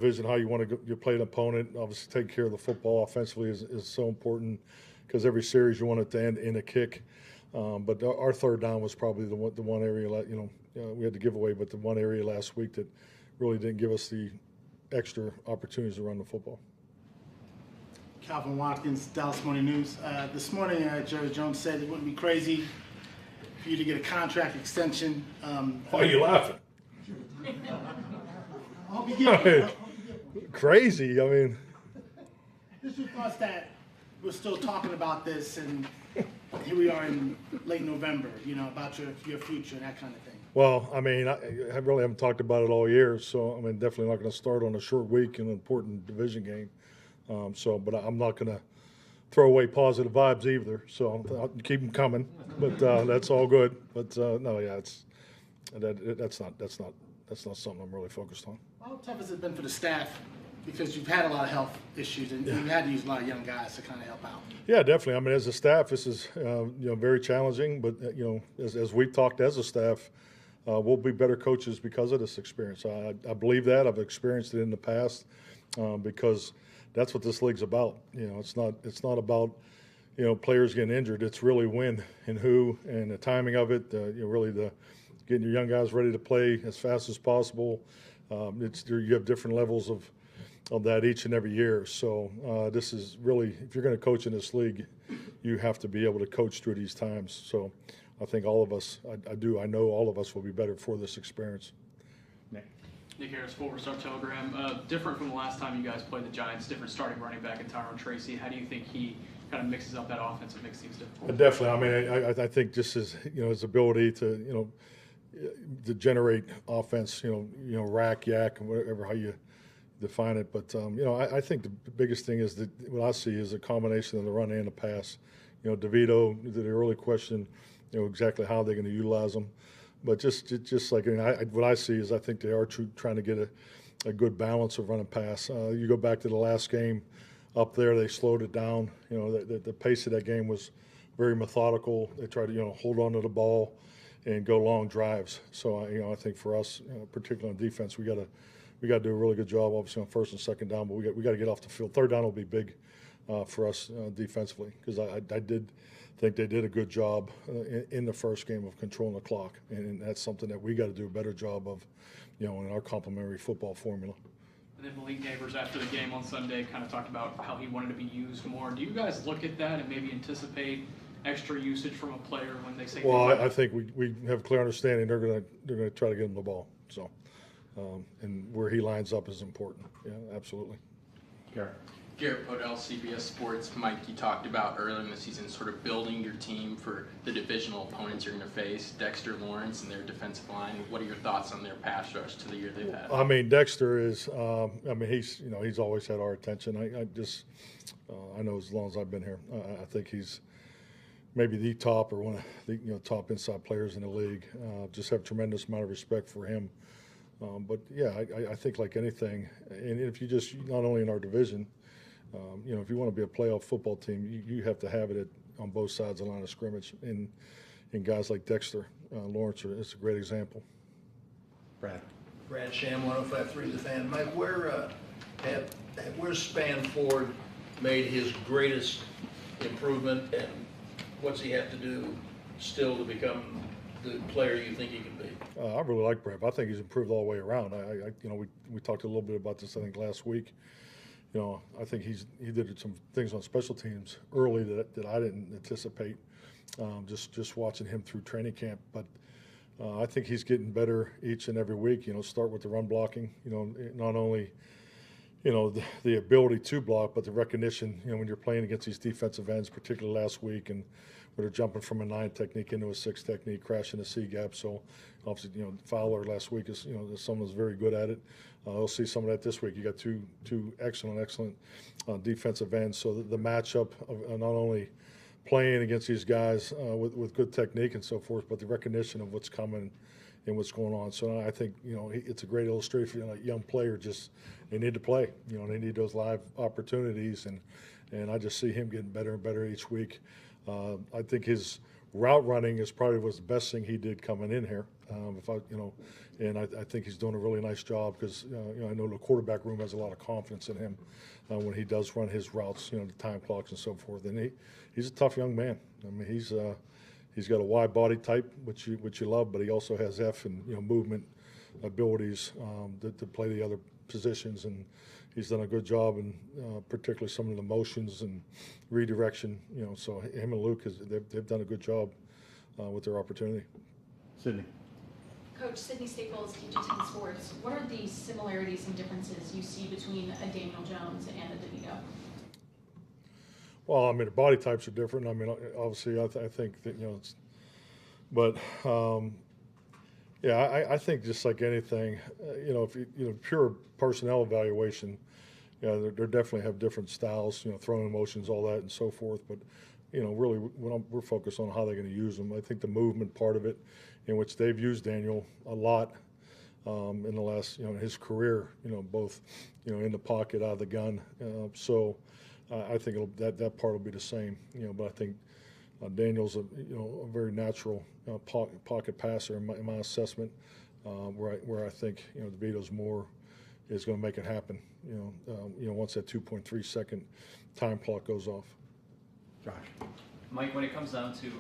Vision how you want to you play an opponent. Obviously, taking care of the football offensively is so important because every series you want it to end in a kick. But our third down was probably the one area, we had to give away, but the one area last week that really didn't give us the extra opportunities to run the football. Calvin Watkins, Dallas Morning News. This morning, Jerry Jones said it wouldn't be crazy for you to get a contract extension. Why are you laughing? I hope you get it. Crazy. I mean, Just your thoughts that we're still talking about this, and here we are in late November, about your future and that kind of thing. well, I mean, I really haven't talked about it all year, so I mean, definitely not going to start on a short week in an important division game. But I'm not going to throw away positive vibes either. So I'll keep them coming. But that's all good. But no, yeah, that's not something I'm really focused on. How tough has it been for the staff? Because you've had a lot of health issues, and you've had to use a lot of young guys to kind of help out. Yeah, definitely. I mean, as a staff, this is very challenging. But as we've talked as a staff, we'll be better coaches because of this experience. I believe that. I've experienced it in the past because that's what this league's about. It's not about players getting injured. It's really when and who and the timing of it. Really getting your young guys ready to play as fast as possible. You have different levels of that each and every year. So this is really, if you're going to coach in this league, you have to be able to coach through these times. So I think all of us, I know all of us will be better for this experience. Nick Harris, Full Star Telegram. Different from the last time you guys played the Giants, different starting running back in Tyrone Tracy. How do you think he kind of mixes up that offense and makes things difficult? Definitely. I mean, I think just his ability to generate offense, rack, yak, whatever how you define it. But I think the biggest thing is that what I see is a combination of the run and the pass. DeVito, the early question, exactly how they're going to utilize them. But just like what I see is I think they are trying to get a good balance of run and pass. You go back to the last game up there, they slowed it down. The pace of that game was very methodical. They tried to hold on to the ball and go long drives. So I think for us, particularly on defense, we got to do a really good job, obviously on first and second down. But we got to get off the field. Third down will be big for us defensively because I did think they did a good job in the first game of controlling the clock, and that's something that we got to do a better job of, in our complementary football formula. And then Malik Neighbors, after the game on Sunday, kind of talked about how he wanted to be used more. Do you guys look at that and maybe anticipate extra usage from a player when they say? Well, I think we have a clear understanding they're gonna try to get him the ball. So, and where he lines up is important. Yeah, absolutely. Garrett Podell, CBS Sports. Mike, you talked about earlier in the season sort of building your team for the divisional opponents you're going to face, Dexter Lawrence and their defensive line. What are your thoughts on their pass rush to the year they've had? I mean, Dexter is, he's always had our attention. I know as long as I've been here, I think he's maybe the top or one of the top inside players in the league. Just have a tremendous amount of respect for him. But yeah, I think like anything, and if you just not only in our division, if you want to be a playoff football team, you have to have it on both sides of the line of scrimmage. And guys like Dexter Lawrence is a great example. Brad Sham, 105.3 The Fan. Mike, where's Span Ford made his greatest improvement, and what's he have to do still to become the player you think he can be? I really like Brad. I think he's improved all the way around. We talked a little bit about this I think last week. I think he did some things on special teams early that I didn't anticipate. Just watching him through training camp, but I think he's getting better each and every week. Start with the run blocking. Not only the ability to block, but the recognition. When you're playing against these defensive ends, particularly last week, and where they're jumping from a 9 technique into a 6 technique, crashing the C gap. So obviously, Fowler last week is someone who's very good at it. We'll see some of that this week. You got two excellent defensive ends. So the matchup of not only playing against these guys with good technique and so forth, but the recognition of what's coming and what's going on. So I think it's a great illustration. A young player they need to play. They need those live opportunities, and I just see him getting better and better each week. I think his route running is probably was the best thing he did coming in here. And I think he's doing a really nice job because I know the quarterback room has a lot of confidence in him when he does run his routes, the time clocks and so forth. And he's a tough young man. I mean, he's got a wide body type, which you love, but he also has and movement abilities to play the other positions, and he's done a good job in particularly some of the motions and redirection. So him and Luke they've done a good job with their opportunity. Sydney. Coach, Sydney Staples teaches 10 sports. What are the similarities and differences you see between a Daniel Jones and a DeVito? Well, I mean, the body types are different. I mean, obviously, I think that but yeah, I think just like anything, if pure personnel evaluation, they definitely have different styles, throwing motions, all that, and so forth. But really, we're focused on how they're going to use them. I think the movement part of it, in which they've used Daniel a lot in the last, in his career, both, in the pocket, out of the gun. So I think that part will be the same, but I think Daniel's a very natural pocket passer in my assessment, where I think DeVito's more is going to make it happen. Once that 2.3 second time clock goes off. Josh. Mike, when it comes down to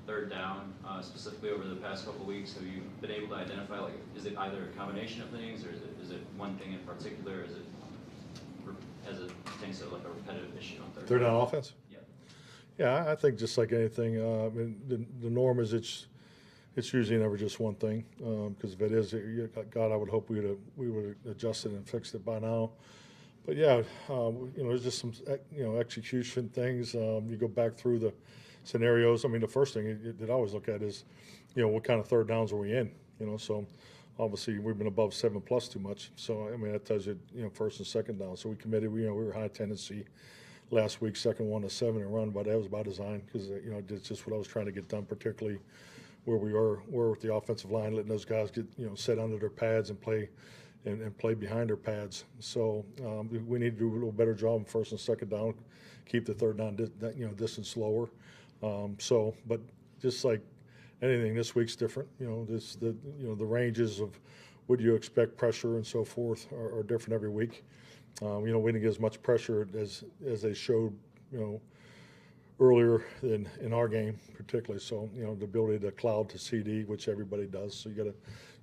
third down, specifically over the past couple of weeks, have you been able to identify, like, is it either a combination of things, or is it one thing in particular? Has it things that like a repetitive issue on third down offense? Yeah. Yeah, I think just like anything, I mean, the norm is it's usually never just one thing, because if it is, God, I would hope we would have adjusted and fixed it by now. But yeah, there's just some execution things. You go back through the scenarios. I mean, the first thing that I always look at is, what kind of third downs are we in? So obviously we've been above 7+ too much. So I mean, that tells you, first and second down. So we committed. We were high tendency last week, second 1 to 7 and run, but that was by design because it's just what I was trying to get done, particularly where we were with the offensive line, letting those guys get set under their pads and play. And play behind their pads. So we need to do a little better job on first and second down, keep the third down distance lower. But just like anything, this week's different. The ranges of what you expect, pressure and so forth, are different every week. We didn't get as much pressure as they showed, earlier in our game, particularly. So the ability to cloud to CD, which everybody does. So you got to.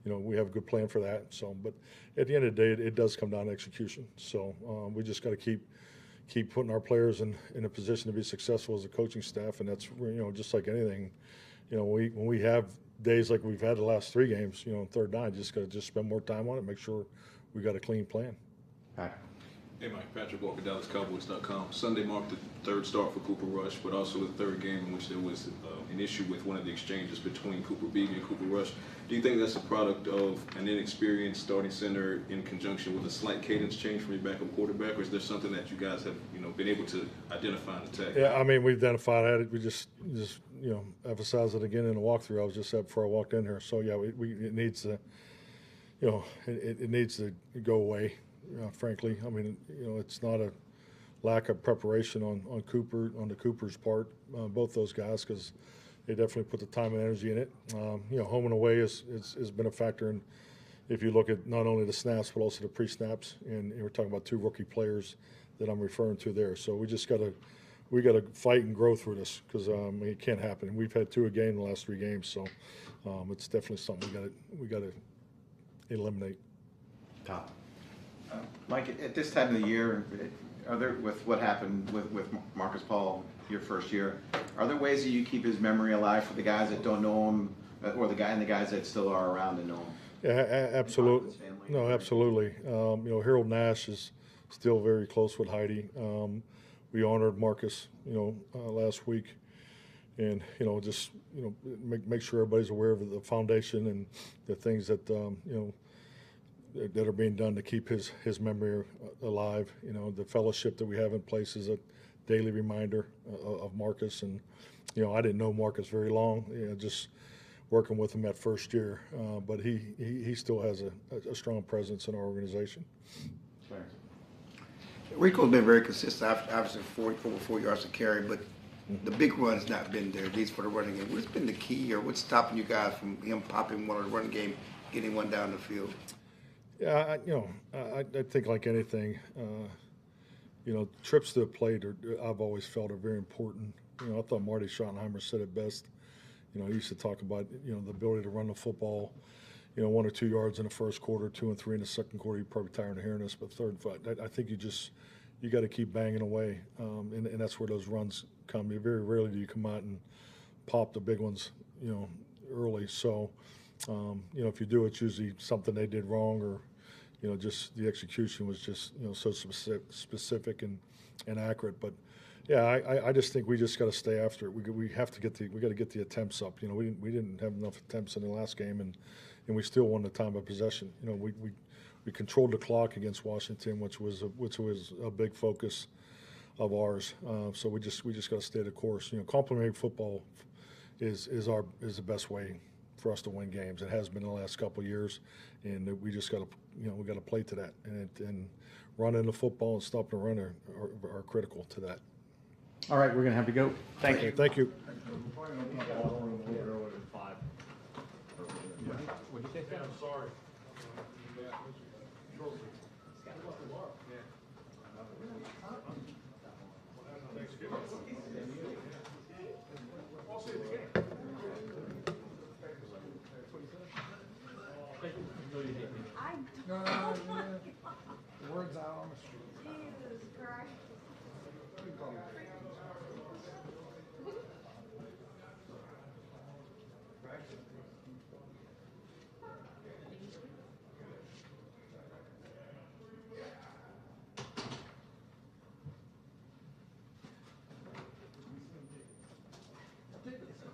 We have a good plan for that. So, but at the end of the day, it does come down to execution. So we just got to keep putting our players in a position to be successful as a coaching staff, and that's just like anything. When we have days like we've had the last 3 games, third down, just got to spend more time on it, make sure we got a clean plan. Pat. Hey Mike, Patrick Walker, DallasCowboys.com. Sunday marked the 3rd start for Cooper Rush, but also the 3rd game in which there was an issue with one of the exchanges between Cooper Beebe and Cooper Rush. Do you think that's a product of an inexperienced starting center in conjunction with a slight cadence change from your backup quarterback, or is there something that you guys have been able to identify and attack? Yeah, I mean, we've identified it. We just emphasize it again in the walkthrough. I was just at before I walked in here. So yeah, it needs to it needs to go away. Frankly, I mean, it's not a lack of preparation on the Cooper's part, both those guys, because they definitely put the time and energy in it. Home and away has been a factor in, if you look at not only the snaps but also the pre-snaps, and we're talking about 2 rookie players that I'm referring to there. So we just got to fight and grow through this because it can't happen. We've had 2 a game in the last 3 games, so it's definitely something we got to eliminate. Top. Mike, at this time of the year, are there, with what happened with Marcus Paul your first year, are there ways that you keep his memory alive for the guys that don't know him, or the guys that still are around and know him? Yeah, absolutely. No, absolutely. Harold Nash is still very close with Heidi. We honored Marcus, last week, and just make sure everybody's aware of the foundation and the things that that are being done to keep his memory alive. The fellowship that we have in place is a daily reminder of Marcus. And, I didn't know Marcus very long, just working with him that first year. But he still has a strong presence in our organization. Rico's been very consistent, obviously over 4 yards to carry, but The big run's not been there, at least for the running game. What's been the key, or what's stopping you guys from him popping one on the run game, getting one down the field? Yeah, I think like anything, trips to the plate I've always felt are very important. I thought Marty Schottenheimer said it best. He used to talk about, the ability to run the football, 1 or 2 yards in the first quarter, 2 and 3 in the second quarter. You're probably tired of hearing this, but third, I think you got to keep banging away, and that's where those runs come. Very rarely do you come out and pop the big ones, early. So, if you do, it's usually something they did wrong, or, just the execution was just, so specific and accurate. But yeah, I just think we just got to stay after it. We got to get the attempts up. We didn't have enough attempts in the last game, and we still won the time of possession. We controlled the clock against Washington, which was a big focus of ours. So we just got to stay the course. Complementary football is the best way for us to win games. It has been the last couple of years, and we just got to we got to play to that. And running the football and stopping the run are critical to that. All right, we're going to have to go. Thank you. Thank you. I'm sorry. Words out on the street. Jesus Christ.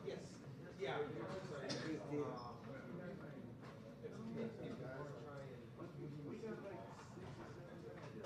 Yes. Yeah.